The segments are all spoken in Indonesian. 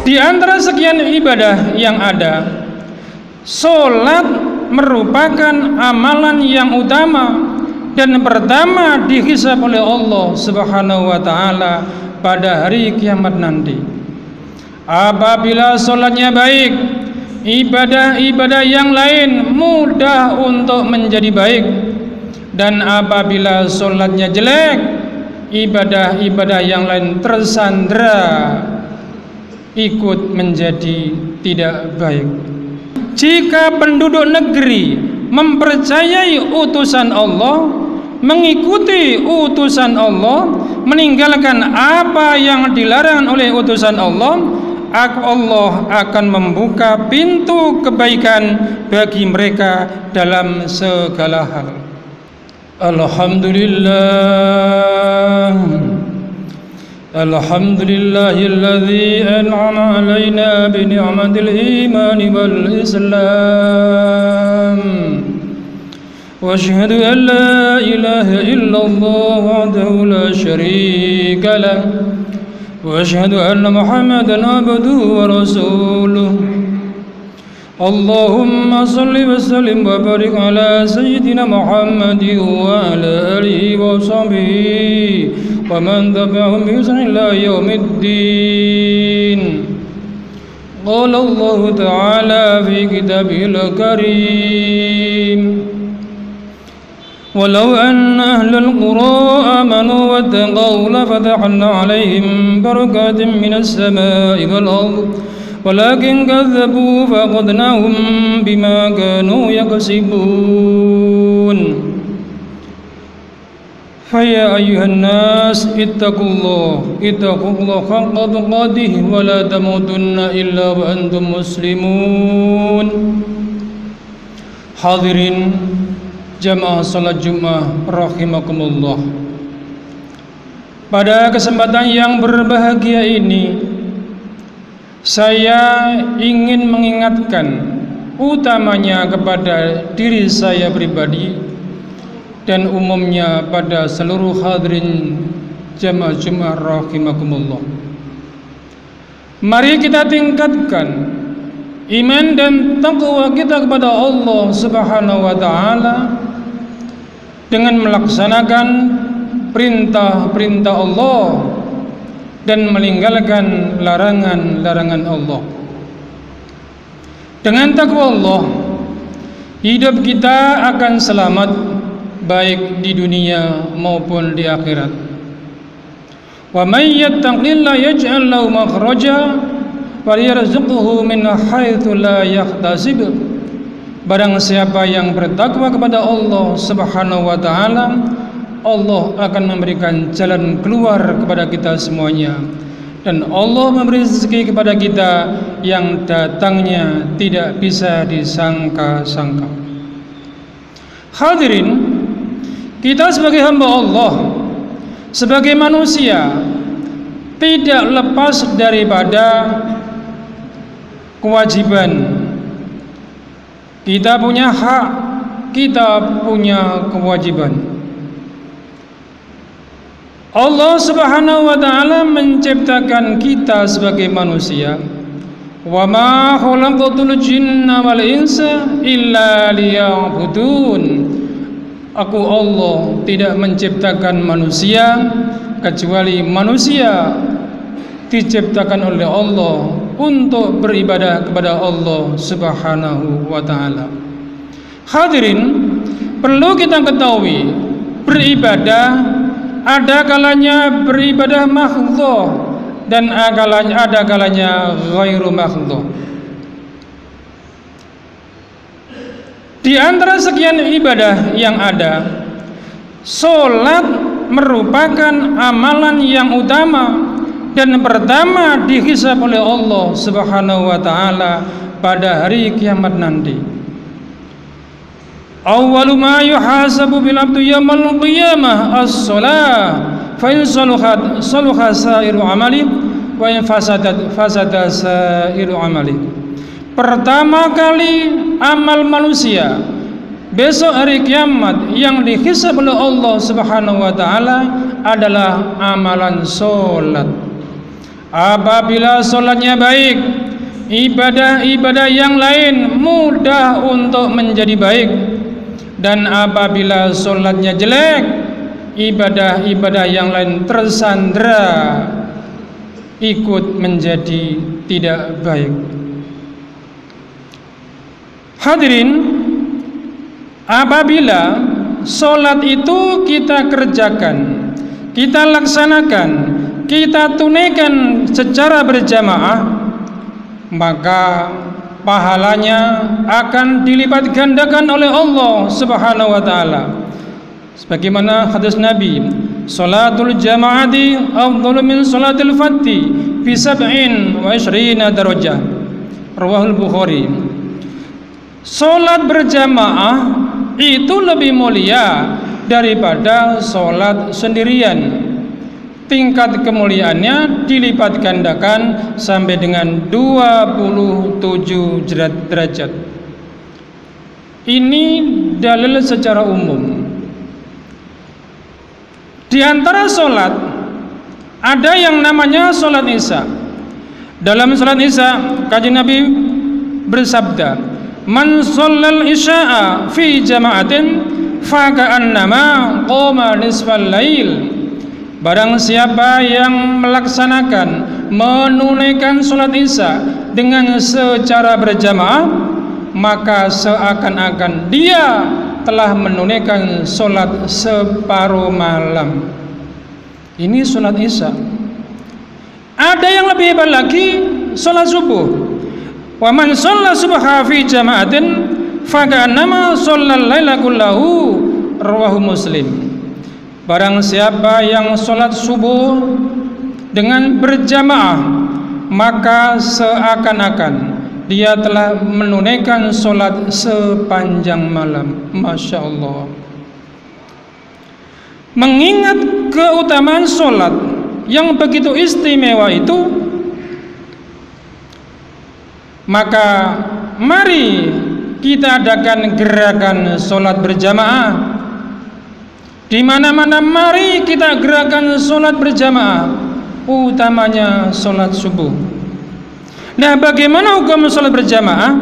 Di antara sekian ibadah yang ada, sholat merupakan amalan yang utama dan pertama dihisab oleh Allah Subhanahu wa taala pada hari kiamat nanti. Apabila sholatnya baik, ibadah-ibadah yang lain mudah untuk menjadi baik, dan apabila sholatnya jelek, ibadah-ibadah yang lain tersandra ikut menjadi tidak baik. Jika penduduk negeri mempercayai utusan Allah, mengikuti utusan Allah, meninggalkan apa yang dilarang oleh utusan Allah, Allah akan membuka pintu kebaikan bagi mereka dalam segala hal. Alhamdulillah, alhamdulillahilladzi an'ama alaina bi ni'matil iman wal islam. Wa asyhadu an la ilaha illallah wahdahu la syarika lah. Wa asyhadu anna Muhammadan abduhu wa rasuluh. Allahumma salli wa sallim wa barik ala sayyidina Muhammadin wa ala alihi wa sahbihi wa man tabi'ahum bi ihsan ila yaumiddin. Qala Allah ta'ala fi kitabihil karim, walau anna ahlal qura amanu wattaqaw lafatahna 'alaihim barakatin minas samaa'i wal ardh walakin kadzabu faqadnahum bima kanu yaksibun. Faya ayyuhan nas ittaqullah haqqa tuqatih wa la tamutunna illa wa antum muslimun. Hadirin jamaah salat Jumat rahimakumullah. Pada kesempatan yang berbahagia ini, saya ingin mengingatkan utamanya kepada diri saya pribadi dan umumnya pada seluruh hadirin jamaah Jumat rahimakumullah. Mari kita tingkatkan iman dan taqwa kita kepada Allah Subhanahu wa taala dengan melaksanakan perintah-perintah Allah dan meninggalkan larangan-larangan Allah. Dengan takwa Allah, hidup kita akan selamat baik di dunia maupun di akhirat. Wa may yattaqillaha yaj'al lahu makhraja wa yarzuqhu min haitsu la yahtasib. Barang siapa yang bertakwa kepada Allah Subhanahu wa taala, Allah akan memberikan jalan keluar kepada kita semuanya, dan Allah memberi rezeki kepada kita yang datangnya tidak bisa disangka-sangka. Hadirin, kita sebagai hamba Allah, sebagai manusia, tidak lepas daripada kewajiban. Kita punya hak, kita punya kewajiban. Allah Subhanahu wa taala menciptakan kita sebagai manusia. Wa ma khalaqatul jinna wal insa illa liya'budun. Aku Allah tidak menciptakan manusia kecuali manusia diciptakan oleh Allah untuk beribadah kepada Allah Subhanahu wa taala. Hadirin, perlu kita ketahui, beribadah ada kalanya beribadah makhdhah dan ada kalanya ghairu makhdhah. Di antara sekian ibadah yang ada, sholat merupakan amalan yang utama dan pertama dihisab oleh Allah Subhanahu wa taala pada hari kiamat nanti. Awwalu ma yuhasabu bil abdi yaumil qiyamah as-shalah, fa in saluhat saluha sa'iru amali wa in fasadat fasada sa'iru amali. Pertama kali amal manusia besok hari kiamat yang dihisab oleh Allah Subhanahu wa taala adalah amalan salat. Apabila sholatnya baik, ibadah-ibadah yang lain mudah untuk menjadi baik. Dan apabila sholatnya jelek, ibadah-ibadah yang lain tersandera, ikut menjadi tidak baik. Hadirin, apabila sholat itu kita kerjakan, kita laksanakan, kita tunaikan secara berjamaah, maka pahalanya akan dilipat gandakan oleh Allah Subhanahu wa taala. Sebagaimana hadis Nabi, salatul jamaati afdalu min salatil fardhi bi 27 darajah. Rawahul Bukhari. Salat berjamaah itu lebih mulia daripada salat sendirian. Tingkat kemuliaannya dilipat gandakan sampai dengan 27 derajat. Ini dalil secara umum. Di antara salat ada yang namanya salat Isya. Dalam salat Isya, Kanjeng Nabi bersabda, "Man shallal isya'a fi jama'atin fa ka'annama qama nisfal lail." Barang siapa yang melaksanakan, menunaikan salat Isya dengan secara berjamaah, maka seakan-akan dia telah menunaikan salat separuh malam. Ini salat Isya. Ada yang lebih hebat lagi, salat subuh. Wa man shalla subha fi jama'atin fa ka'annama shallal laila kullahu. Rawahu Muslim. Barang siapa yang sholat subuh dengan berjamaah, maka seakan-akan dia telah menunaikan sholat sepanjang malam. Masya Allah. Mengingat keutamaan sholat yang begitu istimewa itu, maka mari kita adakan gerakan sholat berjamaah. Di mana-mana mari kita gerakan sholat berjamaah, utamanya sholat subuh. Nah, bagaimana hukum sholat berjamaah?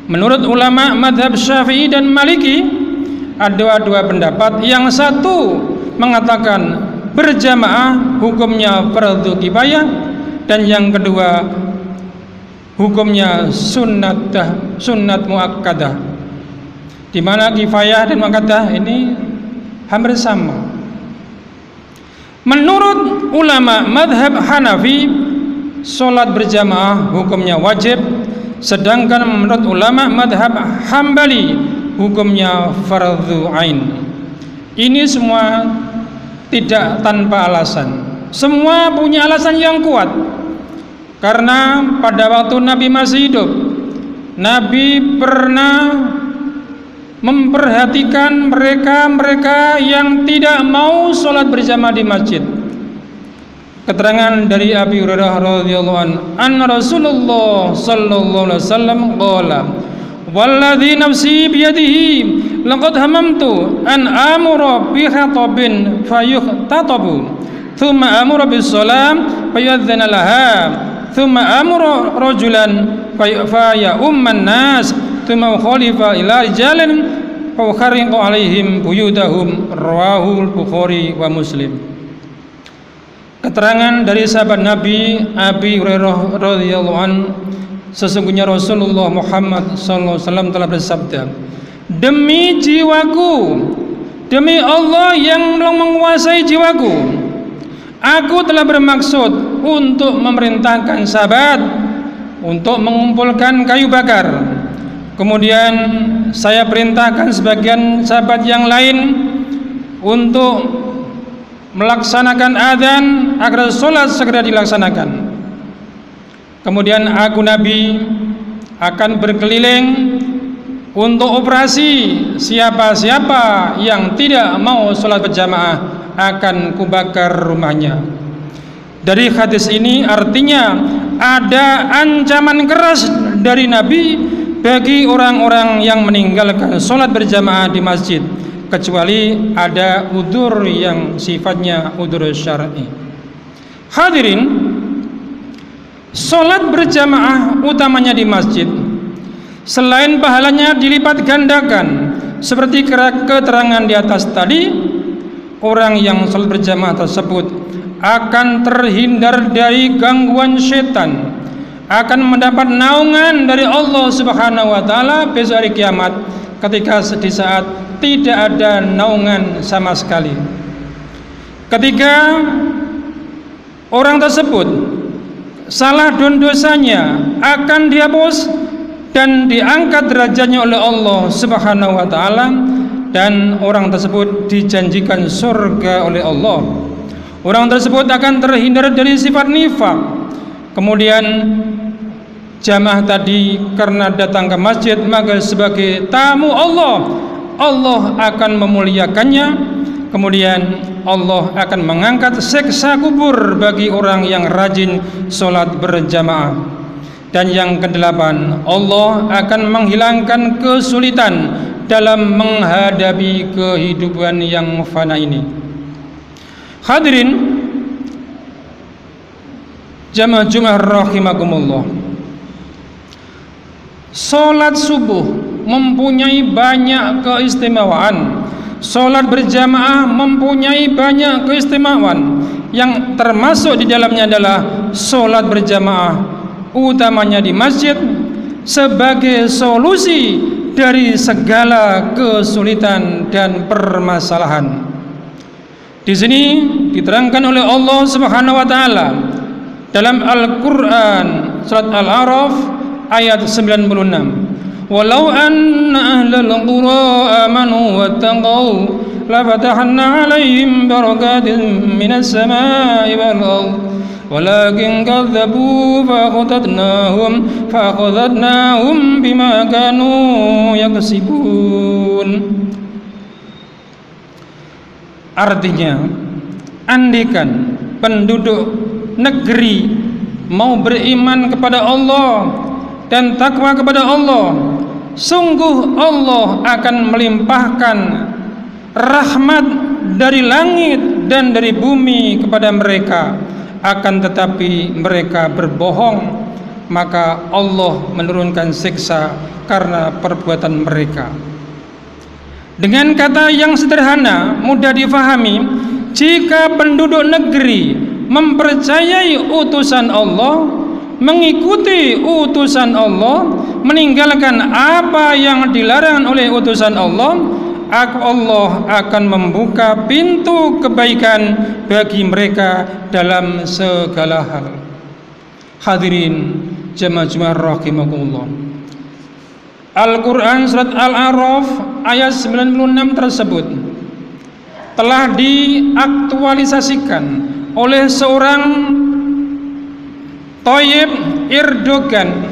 Menurut ulama madhab Syafi'i dan Maliki, ada dua pendapat. Yang satu mengatakan berjamaah hukumnya fardu kifayah, dan yang kedua hukumnya sunnat muakkadah. Di mana kifayah dan muakkadah ini hampir sama. Menurut ulama madhab Hanafi, sholat berjamaah hukumnya wajib, sedangkan menurut ulama madhab Hambali hukumnya fardhu ain. Ini semua tidak tanpa alasan. Semua punya alasan yang kuat. Karena pada waktu Nabi masih hidup, Nabi pernah memperhatikan mereka yang tidak mau sholat berjamaah di masjid. Keterangan dari Abi Hurairah radhiyallahu anhu, Rasulullah sallallahu alaihi wasallam qala, "Walladzi nafsi biyadihi laqad hamamtu an amura bi khatabin fayuhtatabu, thumma amura bis salam fayu'adzana laha, thumma amura rajulan faya umman nas, thumma khalifa ila rijalin fa khariqu alaihim buyutahum." Rawahul Bukhari wa Muslim. Keterangan dari sahabat Nabi Abi Hurairah radhiyallahu anhu, sesungguhnya Rasulullah Muhammad sallallahu alaihi wasallam telah bersabda, "Demi jiwaku, demi Allah yang menguasai jiwaku, aku telah bermaksud untuk memerintahkan sahabat untuk mengumpulkan kayu bakar. Kemudian saya perintahkan sebagian sahabat yang lain untuk melaksanakan adzan agar sholat segera dilaksanakan. Kemudian aku Nabi akan berkeliling untuk operasi. Siapa-siapa yang tidak mau sholat berjamaah akan kubakar rumahnya." Dari hadis ini artinya ada ancaman keras dari Nabi bagi orang-orang yang meninggalkan sholat berjamaah di masjid, kecuali ada udzur yang sifatnya udzur syar'i. Hadirin, Sholat berjamaah utamanya di masjid, selain pahalanya dilipat gandakan seperti keterangan di atas tadi, orang yang sholat berjamaah tersebut akan terhindar dari gangguan setan, akan mendapat naungan dari Allah Subhanahu wa taala besok hari kiamat, ketika di saat tidak ada naungan sama sekali. Ketika orang tersebut salah dan dosanya akan dihapus dan diangkat derajatnya oleh Allah Subhanahu wa taala, dan orang tersebut dijanjikan surga oleh Allah. Orang tersebut akan terhindar dari sifat nifaq. Kemudian jamaah tadi karena datang ke masjid, maka sebagai tamu Allah, Allah akan memuliakannya. Kemudian Allah akan mengangkat siksa kubur bagi orang yang rajin sholat berjamaah. Dan yang kedelapan, Allah akan menghilangkan kesulitan dalam menghadapi kehidupan yang fana ini. Hadirin jamaah Jumat rahimakumullah, sholat subuh mempunyai banyak keistimewaan. Sholat berjamaah mempunyai banyak keistimewaan, yang termasuk di dalamnya adalah sholat berjamaah utamanya di masjid sebagai solusi dari segala kesulitan dan permasalahan. Di sini diterangkan oleh Allah Subhanahu wa taala dalam Al-Qur'an surat Al-A'raf ayat 96. Walau anna ahlal qura amanu wattaqau lafatahna 'alaihim barakatin minas samaa'i wal ardh walakin kadzdzabu fa'akhadnahum bima kanu yaksibun. Artinya, andikan penduduk negeri mau beriman kepada Allah dan takwa kepada Allah, sungguh Allah akan melimpahkan rahmat dari langit dan dari bumi kepada mereka. Akan tetapi mereka berbohong, maka Allah menurunkan siksa karena perbuatan mereka. Dengan kata yang sederhana, mudah difahami, jika penduduk negeri mempercayai utusan Allah, mengikuti utusan Allah, meninggalkan apa yang dilarang oleh utusan Allah, Allah akan membuka pintu kebaikan bagi mereka dalam segala hal. Hadirin jamaah Jumat rahimakumullah, Al-Quran surat Al-A'raf ayat 96 tersebut telah diaktualisasikan oleh seorang Tayyip Erdogan,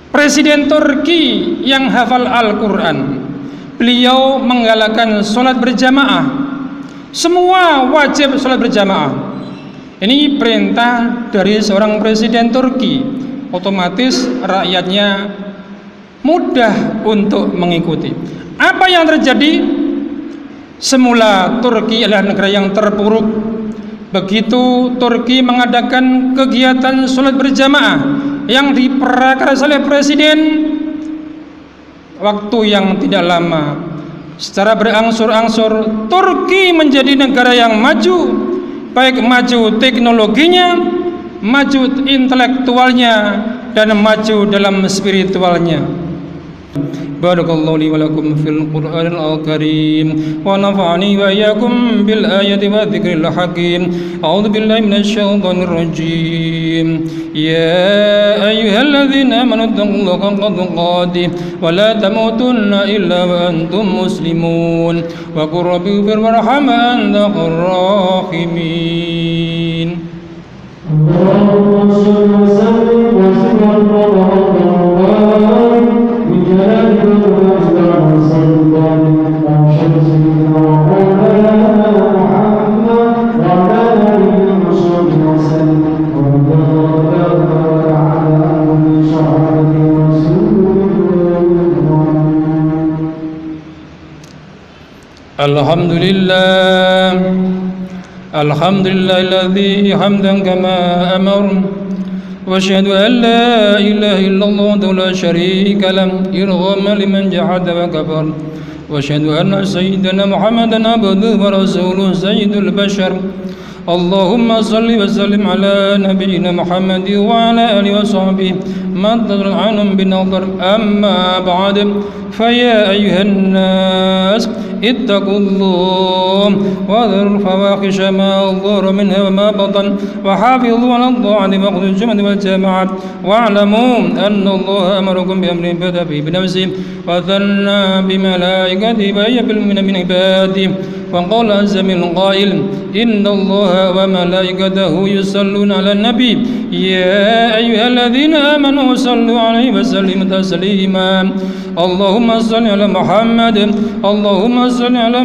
Presiden Turki yang hafal Al-Quran. Beliau menggalakkan sholat berjamaah, semua wajib sholat berjamaah. Ini perintah dari seorang Presiden Turki, otomatis rakyatnya mudah untuk mengikuti. Apa yang terjadi? Semula Turki adalah negara yang terpuruk. Begitu Turki mengadakan kegiatan sholat berjamaah yang diprakarsai oleh presiden, waktu yang tidak lama, secara berangsur-angsur Turki menjadi negara yang maju, baik maju teknologinya, maju intelektualnya, dan maju dalam spiritualnya. Barakallahu li wa lakum fil Qur'anil Karim wa nafa'ani wa iyyakum bil ayati wa dzikril hakim. A'udzu billahi minasy syaithanir rajim. Ya ayyuhalladzina amanu taqullaha haqqa tuqatih wa la tamutunna illa wa antum muslimun wa qur rabbi ighfir warham anta khairur rahimin. Allahumma shalli wa sallim wa sallim Alhamdulillah الحمد لله الذي حمدا كما أمر وأشهد أن لا إله إلا الله وحده لا شريك له إرغاما لمن جحد وكفر وأشهد أن سيدنا محمدا عبده ورسوله سيد البشر اللهم صل وسلم على نبينا محمد وعلى آله وصحبه ما اتصل عنهم بنظر. أما بعد فيا أيها الناس اتقوا الله وذروا الفواحش ما ظهر منها وما بطن وحافظوا على الطاعة وقت الجمعة والجماعة واعلموا أن الله أمركم بأمر بدأ فيه بنفسه وثنى بملائكته وهي من عباده وقال عز من قائل إن الله وملائكته يصلون على النبي يا أيها الذين آمنوا صلوا عليه وسلموا تسليما اللهم صل على محمد اللهم صل على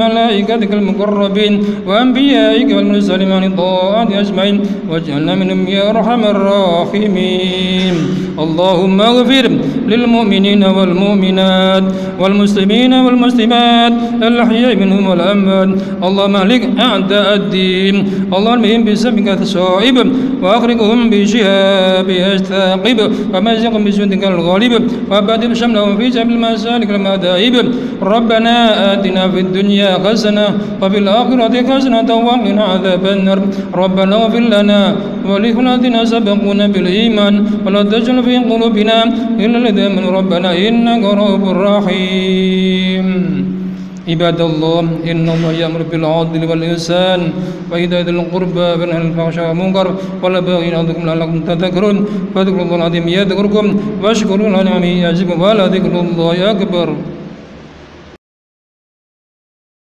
ملائكتك المقربين وأنبيائك والمرسلين عن الطاعات أجمعين واجعلنا منهم يا أرحم الراحمين اللهم اغفر للمؤمنين والمؤمنات والمسلمين والمسلمات الأحياء منهم والأموات اللهم اهلك أعداء الدين اللهم بهم بسبك الصائب وأخرجهم بشهابها الثاقب ومزقهم بجندك الغالب وبدل شملهم في جبل المسالك المذاهب ربنا آتنا في الدنيا حسنة وفي الآخرة حسنة وقنا عذاب النار ربنا اغفر لنا ولإخواننا سبقونا بالإيمان ولا تجعل في قلوبنا إلا الذين آمنوا ربنا إنك رؤوف رحيم عباد الله إن الله يأمر بالعدل والإحسان وإيتاء ذي القربى وينهى عن الفحشاء والمنكر والبغي يعظكم لعلكم تذكرون فاذكروا الله العظيم يذكركم واشكروا على نعمه يزدكم ولذكر الله أكبر.